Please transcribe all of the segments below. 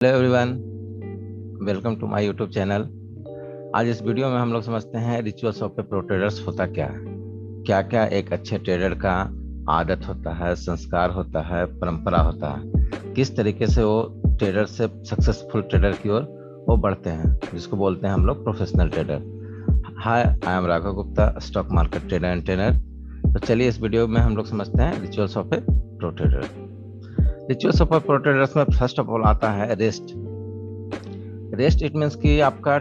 Hello everyone, welcome to my YouTube channel. आज इस video में हम लोग समझते हैं rituals of a pro traders होता क्या है। क्या क्या एक अच्छे ट्रेडर का आदत होता है, संस्कार होता है, परंपरा होता है, किस तरीके से वो ट्रेडर से सक्सेसफुल ट्रेडर की ओर वो बढ़ते हैं, जिसको बोलते हैं हम लोग professional trader. Hi, I am Raghav Gupta, stock market trader and trainer. तो चलिए इस वीडियो में हम लोग समझते हैं rituals of a pro trader. Rituals of a pro traders में फर्स्ट ऑफ ऑल आता है रेस्ट। रेस्ट इट मीन्स कि आपका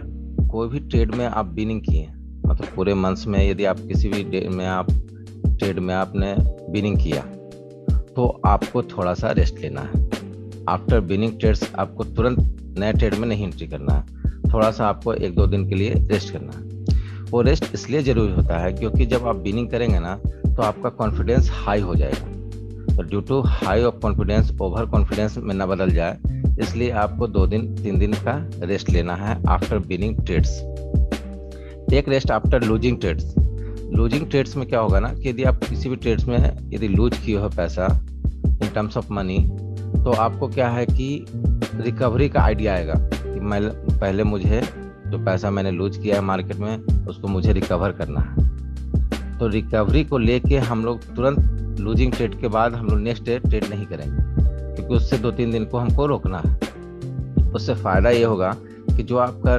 कोई भी ट्रेड में आप बिनिंग किए, मतलब पूरे मंथ्स में यदि आप किसी भी डे में आप ट्रेड में आपने बिनिंग किया तो आपको थोड़ा सा रेस्ट लेना है। आफ्टर बिनिंग ट्रेड्स आपको तुरंत नए ट्रेड में नहीं एंट्री करना है, थोड़ा सा आपको एक दो दिन के लिए रेस्ट करना है। वो रेस्ट इसलिए ज़रूरी होता है क्योंकि जब आप बिनिंग करेंगे ना तो आपका कॉन्फिडेंस हाई हो जाएगा। तो due to high of confidence over confidence में ना बदल जाए, इसलिए आपको 2 दिन 3 दिन का रेस्ट लेना है after winning trades. Take rest after losing trades. Losing trades में क्या होगा ना कि यदि आप किसी भी ट्रेड्स में यदि लूज किए हो पैसा इन टर्म्स ऑफ मनी, तो आपको क्या है कि रिकवरी का आइडिया आएगा कि मैं पहले मुझे जो पैसा मैंने लूज किया है मार्केट में उसको मुझे रिकवर करना है। तो रिकवरी को लेके हम लोग तुरंत लूजिंग ट्रेड के बाद हम लोग नेक्स्ट डे ट्रेड नहीं करेंगे, क्योंकि उससे 2-3 दिन को हमको रोकना है। उससे फ़ायदा ये होगा कि जो आपका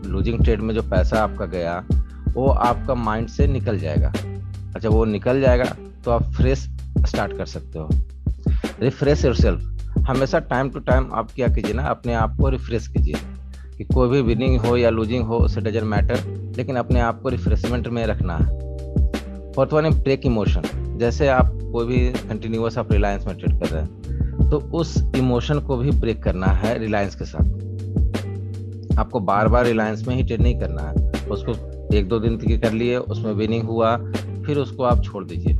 लूजिंग ट्रेड में जो पैसा आपका गया वो आपका माइंड से निकल जाएगा। अच्छा, वो निकल जाएगा तो आप फ्रेश स्टार्ट कर सकते हो। Refresh yourself. हमेशा टाइम टू टाइम आप क्या कीजिए ना, अपने आप को रिफ्रेश कीजिए कि कोई भी विनिंग हो या लूजिंग हो उससे डजंट मैटर, लेकिन अपने आप को रिफ्रेशमेंट में रखना है। फोर्थ वन है ब्रेक इमोशन। जैसे आप कोई भी कंटिन्यूअस आप रिलायंस में ट्रेड कर रहे हैं तो उस इमोशन को भी ब्रेक करना है रिलायंस के साथ। आपको बार बार रिलायंस में ही ट्रेड नहीं करना है, उसको 1-2 दिन की कर लिए, उसमें विनिंग हुआ, फिर उसको आप छोड़ दीजिए,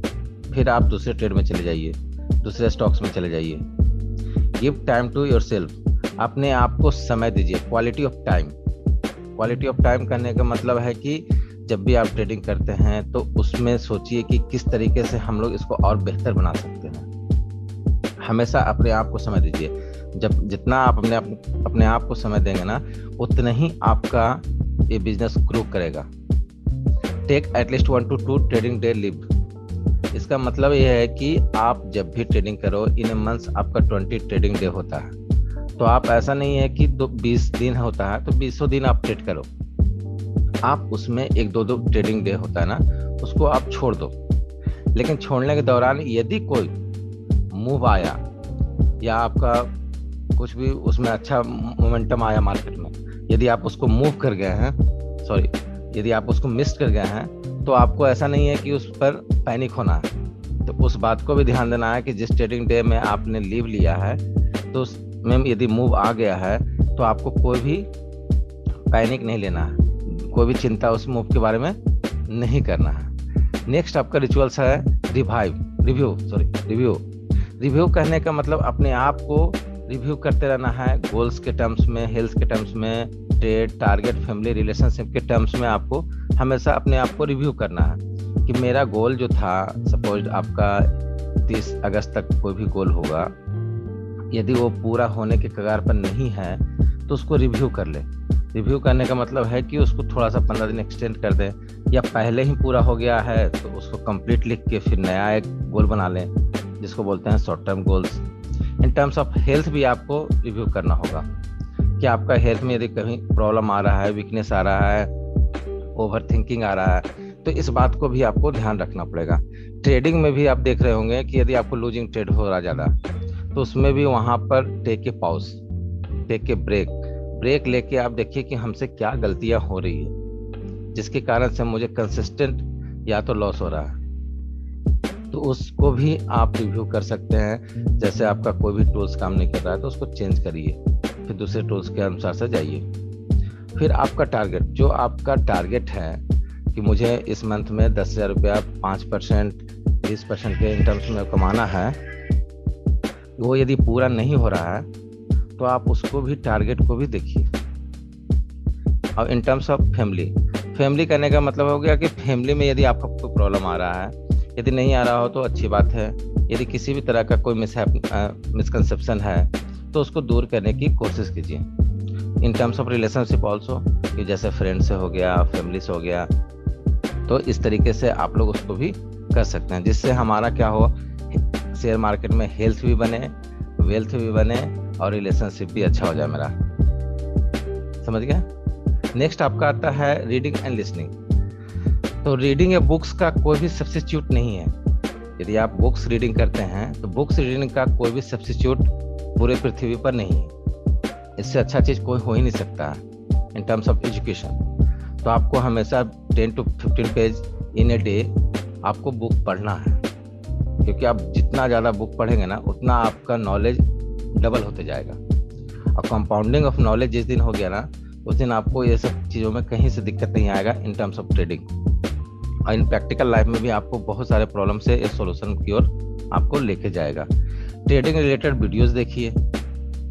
फिर आप दूसरे ट्रेड में चले जाइए, दूसरे स्टॉक्स में चले जाइए। Give time to yourself. अपने आप को समय दीजिए, quality of time. Quality of time करने का मतलब है कि जब भी आप ट्रेडिंग करते हैं तो उसमें सोचिए कि किस तरीके से हम लोग इसको और बेहतर बना सकते हैं। हमेशा अपने आप को समय दीजिए। जब जितना आप अपने आप को समय देंगे ना, उतना ही आपका ये बिजनेस ग्रो करेगा। Take at least 1 to 2 trading day leave. इसका मतलब ये है कि आप जब भी ट्रेडिंग करो इन ए मंथ आपका 20 ट्रेडिंग डे होता है। तो आप ऐसा नहीं है कि 20 दिन होता है तो 20 दिन आप ट्रेड करो। आप उसमें 1-2 ट्रेडिंग डे होता है ना, उसको आप छोड़ दो। लेकिन छोड़ने के दौरान यदि कोई मूव आया या आपका कुछ भी उसमें अच्छा मोमेंटम आया मार्केट में, यदि आप उसको मूव कर गए हैं, सॉरी, यदि आप उसको मिस कर गए हैं, तो आपको ऐसा नहीं है कि उस पर पैनिक होना है। तो उस बात को भी ध्यान देना है कि जिस ट्रेडिंग डे में आपने लीव लिया है तो उसमें यदि मूव आ गया है तो आपको कोई भी पैनिक नहीं लेना है, कोई भी चिंता उस मूव के बारे में नहीं करना है। नेक्स्ट आपका रिचुअल्स है रिव्यू करने का मतलब अपने आप को रिव्यू करते रहना है। गोल्स के टर्म्स में, हेल्थ के टर्म्स में, ट्रेड, टारगेट, फैमिली, रिलेशनशिप के टर्म्स में आपको हमेशा अपने आप को रिव्यू करना है कि मेरा गोल जो था, सपोज आपका 30 अगस्त तक कोई भी गोल होगा, यदि वो पूरा होने के कगार पर नहीं है तो उसको रिव्यू कर ले। रिव्यू करने का मतलब है कि उसको थोड़ा सा 15 दिन एक्सटेंड कर दें, या पहले ही पूरा हो गया है तो उसको कंप्लीट लिख के फिर नया एक गोल बना लें, जिसको बोलते हैं short term goals. In terms of health भी आपको रिव्यू करना होगा कि आपका हेल्थ में यदि कहीं प्रॉब्लम आ रहा है, वीकनेस आ रहा है, ओवर थिंकिंग आ रहा है, तो इस बात को भी आपको ध्यान रखना पड़ेगा। ट्रेडिंग में भी आप देख रहे होंगे कि यदि आपको लूजिंग ट्रेड हो रहा ज़्यादा, तो उसमें भी वहाँ पर take a pause, take a break लेके आप देखिए कि हमसे क्या गलतियां हो रही है जिसके कारण से मुझे कंसिस्टेंट या तो लॉस हो रहा है, तो उसको भी आप रिव्यू कर सकते हैं। जैसे आपका कोई भी टूल्स काम नहीं कर रहा है तो उसको चेंज करिए, फिर दूसरे टूल्स के अनुसार से जाइए। फिर आपका टारगेट, जो आपका टारगेट है कि मुझे इस मंथ में 10,000 रुपया 5% 20% के इन टर्म्स में कमाना है, वो यदि पूरा नहीं हो रहा है तो आप उसको भी, टारगेट को भी देखिए। और इन टर्म्स ऑफ फैमिली करने का मतलब हो गया कि फैमिली में यदि आपको कोई प्रॉब्लम आ रहा है, यदि नहीं आ रहा हो तो अच्छी बात है। यदि किसी भी तरह का कोई मिसकंसेप्शन है, तो उसको दूर करने की कोशिश कीजिए। In terms of relationship also, कि जैसे फ्रेंड से हो गया, फैमिली से हो गया, तो इस तरीके से आप लोग उसको भी कर सकते हैं, जिससे हमारा क्या हो, शेयर मार्केट में हेल्थ भी बने, वेल्थ भी बने और रिलेशनशिप भी अच्छा हो जाए मेरा। समझ गए? नेक्स्ट आपका आता है रीडिंग एंड लिसनिंग। तो रीडिंग या बुक्स का कोई भी सब्स्टिट्यूट नहीं है। यदि आप बुक्स रीडिंग करते हैं तो बुक्स रीडिंग का कोई भी सब्स्टिट्यूट पूरे पृथ्वी पर नहीं है। इससे अच्छा चीज़ कोई हो ही नहीं सकता इन टर्म्स ऑफ एजुकेशन। तो आपको हमेशा 10 to 15 page in a day आपको बुक पढ़ना है, क्योंकि आप जितना ज़्यादा बुक पढ़ेंगे ना उतना आपका नॉलेज डबल होते जाएगा। और कंपाउंडिंग ऑफ नॉलेज जिस दिन हो गया ना, उस दिन आपको ये सब चीज़ों में कहीं से दिक्कत नहीं आएगा इन टर्म्स ऑफ ट्रेडिंग। और इन प्रैक्टिकल लाइफ में भी आपको बहुत सारे प्रॉब्लम से इस सॉल्यूशन की ओर आपको लेके जाएगा। ट्रेडिंग रिलेटेड वीडियोस देखिए,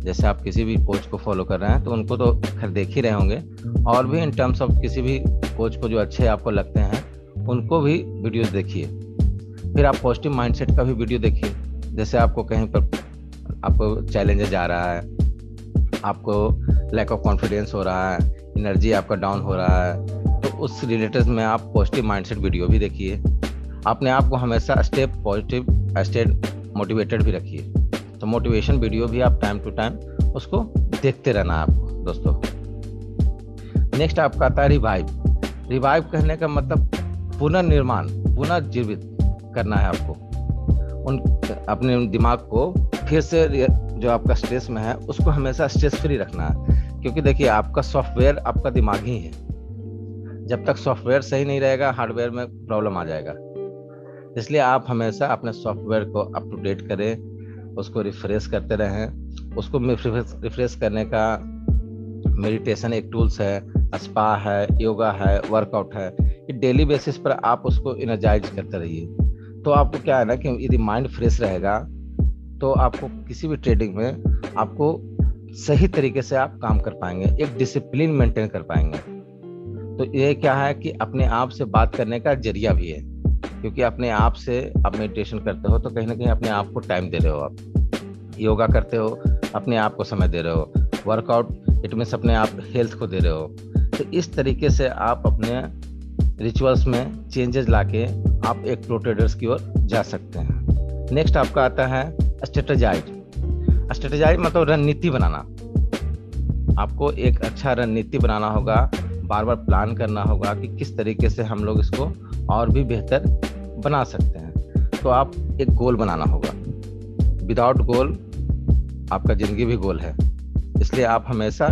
जैसे आप किसी भी कोच को फॉलो कर रहे हैं तो उनको तो खैर देख ही रहे होंगे, और भी इन टर्म्स ऑफ किसी भी कोच को जो अच्छे आपको लगते हैं उनको भी वीडियोस देखिए। फिर आप पॉजिटिव माइंडसेट का भी वीडियो देखिए, जैसे आपको कहीं पर आपको चैलेंजेस आ रहा है, आपको लैक ऑफ कॉन्फिडेंस हो रहा है, एनर्जी आपका डाउन हो रहा है, तो उस रिलेटेड में आप पॉजिटिव माइंडसेट वीडियो भी देखिए। अपने आप को हमेशा स्टेप पॉजिटिव, स्टेट मोटिवेटेड भी रखिए। तो मोटिवेशन वीडियो भी आप टाइम टू टाइम उसको देखते रहना है आपको दोस्तों। नेक्स्ट आपका आता है रिवाइव। रिवाइव कहने का मतलब पुनर्निर्माण, पुनर्जीवित करना है आपको उन अपने दिमाग को फिर से, जो आपका स्ट्रेस में है उसको हमेशा स्ट्रेस फ्री रखना है। क्योंकि देखिए आपका सॉफ्टवेयर आपका दिमाग ही है, जब तक सॉफ्टवेयर सही नहीं रहेगा हार्डवेयर में प्रॉब्लम आ जाएगा। इसलिए आप हमेशा अपने सॉफ्टवेयर को अप टू डेट करें, उसको रिफ्रेश करते रहें। उसको रिफ्रेश करने का मेडिटेशन एक टूल्स है, स्पा है, योगा है, वर्कआउट है। ये डेली बेसिस पर आप उसको एनर्जाइज करते रहिए। तो आपको क्या है ना कि यदि माइंड फ्रेश रहेगा तो आपको किसी भी ट्रेडिंग में आपको सही तरीके से आप काम कर पाएंगे, एक डिसिप्लिन मेंटेन कर पाएंगे। तो ये क्या है कि अपने आप से बात करने का जरिया भी है, क्योंकि अपने आप से आप मेडिटेशन करते हो तो कहीं ना कहीं अपने आप को टाइम दे रहे हो, आप योगा करते हो अपने आप को समय दे रहे हो, वर्कआउट इट मीन्स अपने आप हेल्थ को दे रहे हो। तो इस तरीके से आप अपने रिचुअल्स में चेंजेस लाके आप एक प्रो ट्रेडर्स की ओर जा सकते हैं। नेक्स्ट आपका आता है स्ट्रेटेजाइज। स्ट्रेटेजाइज मतलब रणनीति बनाना। आपको एक अच्छा रणनीति बनाना होगा, बार बार प्लान करना होगा कि किस तरीके से हम लोग इसको और भी बेहतर बना सकते हैं। तो आप एक गोल बनाना होगा। विदाउट गोल आपका ज़िंदगी भी गोल है। इसलिए आप हमेशा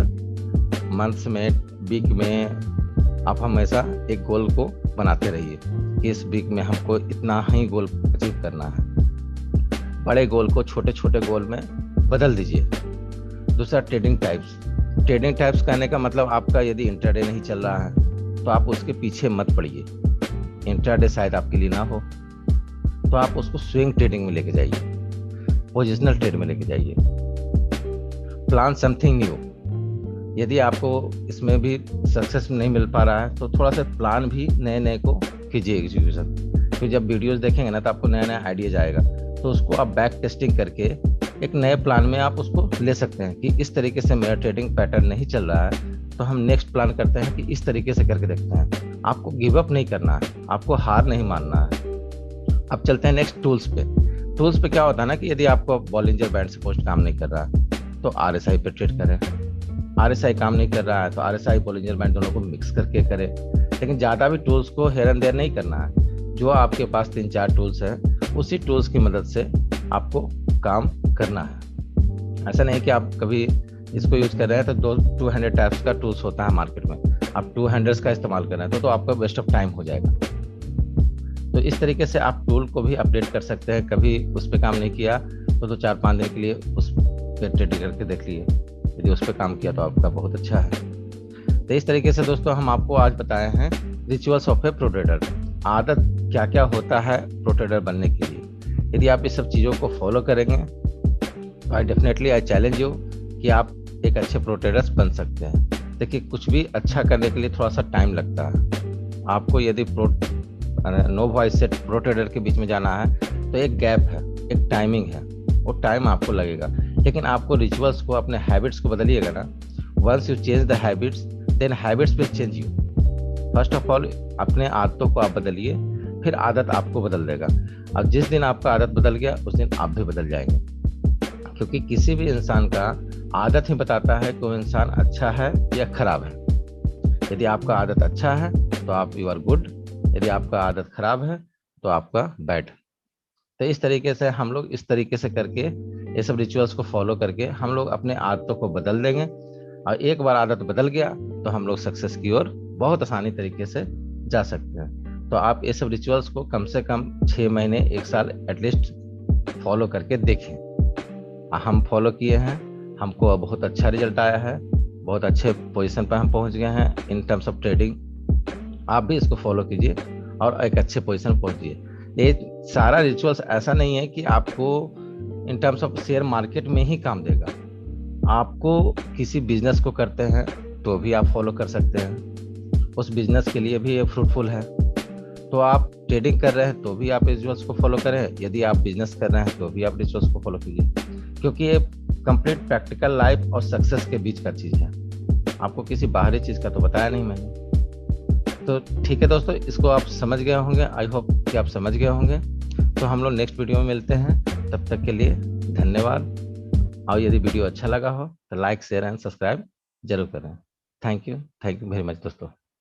मंथ्स में, वीक में आप हमेशा एक गोल को बनाते रहिए कि इस वीक में हमको इतना ही गोल अचीव करना है। बड़े गोल को छोटे छोटे गोल में बदल दीजिए। दूसरा ट्रेडिंग टाइप्स। ट्रेडिंग टाइप्स कहने का मतलब आपका यदि इंट्राडे नहीं चल रहा है तो आप उसके पीछे मत पड़िए। इंट्राडे शायद आपके लिए ना हो तो आप उसको स्विंग ट्रेडिंग में लेके जाइए, पोजिशनल ट्रेड में लेके जाइए। Plan something new. यदि आपको इसमें भी सक्सेस नहीं मिल पा रहा है तो थोड़ा सा प्लान भी नए नए को कीजिए एग्जीक्यूशन। फिर जब वीडियोस देखेंगे ना तो आपको नया नया आइडिया जाएगा, तो उसको आप बैक टेस्टिंग करके एक नए प्लान में आप उसको ले सकते हैं कि इस तरीके से मेरा ट्रेडिंग पैटर्न नहीं चल रहा है तो हम नेक्स्ट प्लान करते हैं कि इस तरीके से करके देखते हैं। आपको गिव अप नहीं करना है, आपको हार नहीं मानना है। अब चलते हैं नेक्स्ट टूल्स पे। टूल्स पे क्या होता है ना कि यदि आपको बॉलिंजर बैंड से पोस्ट काम नहीं कर रहा है तो RSI पे ट्रेड करें। RSI काम नहीं कर रहा है तो RSI बॉलिंजर बैंड दोनों को मिक्स करके करें। लेकिन ज़्यादा भी टूल्स को हेयर एंड देयर नहीं करना है। जो आपके पास 3-4 टूल्स हैं उसी टूल्स की मदद से आपको काम करना है। ऐसा नहीं कि आप कभी इसको यूज कर रहे हैं तो 200 टाइप्स का टूल्स होता है मार्केट में, आप 200 का इस्तेमाल कर रहे हैं तो आपका वेस्ट ऑफ टाइम हो जाएगा। तो इस तरीके से आप टूल को भी अपडेट कर सकते हैं। कभी उस पर काम नहीं किया तो 4-5 दिन के लिए उस पर ट्रेड करके देख लिए, यदि उस पर काम किया तो आपका बहुत अच्छा है। तो इस तरीके से दोस्तों हम आपको आज बताए हैं rituals of a pro trader. आदत क्या क्या होता है प्रो ट्रेडर बनने के लिए। यदि आप इस सब चीज़ों को फॉलो करेंगे तो आई चैलेंज यू कि आप एक अच्छे प्रो ट्रेडर्स बन सकते हैं। देखिए कुछ भी अच्छा करने के लिए थोड़ा सा टाइम लगता है। आपको यदि नो वॉइस से प्रो ट्रेडर के बीच में जाना है तो एक गैप है, एक टाइमिंग है, वो टाइम आपको लगेगा। लेकिन आपको रिचुअल्स को, अपने हैबिट्स को बदलिएगा ना, once you change the habits then habits will change you. First of all अपने आदतों को आप बदलिए, फिर आदत आपको बदल देगा। अब जिस दिन आपका आदत बदल गया उस दिन आप भी बदल जाएंगे, क्योंकि किसी भी इंसान का आदत ही बताता है कि वो इंसान अच्छा है या खराब है। यदि आपका आदत अच्छा है तो आप यू आर गुड, यदि आपका आदत खराब है तो आपका बैड। तो इस तरीके से हम लोग, इस तरीके से करके, ये सब रिचुअल्स को फॉलो करके हम लोग अपने आदतों को बदल देंगे। और एक बार आदत बदल गया तो हम लोग सक्सेस की ओर बहुत आसानी तरीके से जा सकते हैं। तो आप ये सब रिचुअल्स को कम से कम 6 महीने, 1 साल एटलीस्ट फॉलो करके देखें। हम फॉलो किए हैं, हमको बहुत अच्छा रिजल्ट आया है, बहुत अच्छे पोजीशन पर हम पहुंच गए हैं इन टर्म्स ऑफ ट्रेडिंग। आप भी इसको फॉलो कीजिए और एक अच्छे पोजीशन पहुंचिए। ये सारा रिचुअल्स ऐसा नहीं है कि आपको in terms of share market में ही काम देगा। आपको किसी बिजनेस को करते हैं तो भी आप फॉलो कर सकते हैं, उस बिजनेस के लिए भी ये फ्रूटफुल है। तो आप ट्रेडिंग कर रहे हैं तो भी आप रिचुअल्स को फॉलो करें, यदि आप बिजनेस कर रहे हैं तो भी आप रिचुअल्स को फॉलो कीजिए, क्योंकि ये कंप्लीट प्रैक्टिकल लाइफ और सक्सेस के बीच का चीज़ है। आपको किसी बाहरी चीज़ का तो बताया नहीं मैंने। तो ठीक है दोस्तों, इसको आप समझ गए होंगे, आई होप कि आप समझ गए होंगे। तो हम लोग नेक्स्ट वीडियो में मिलते हैं, तब तक के लिए धन्यवाद। और यदि वीडियो अच्छा लगा हो तो लाइक, शेयर एंड सब्सक्राइब जरूर करें। थैंक यू वेरी मच दोस्तों।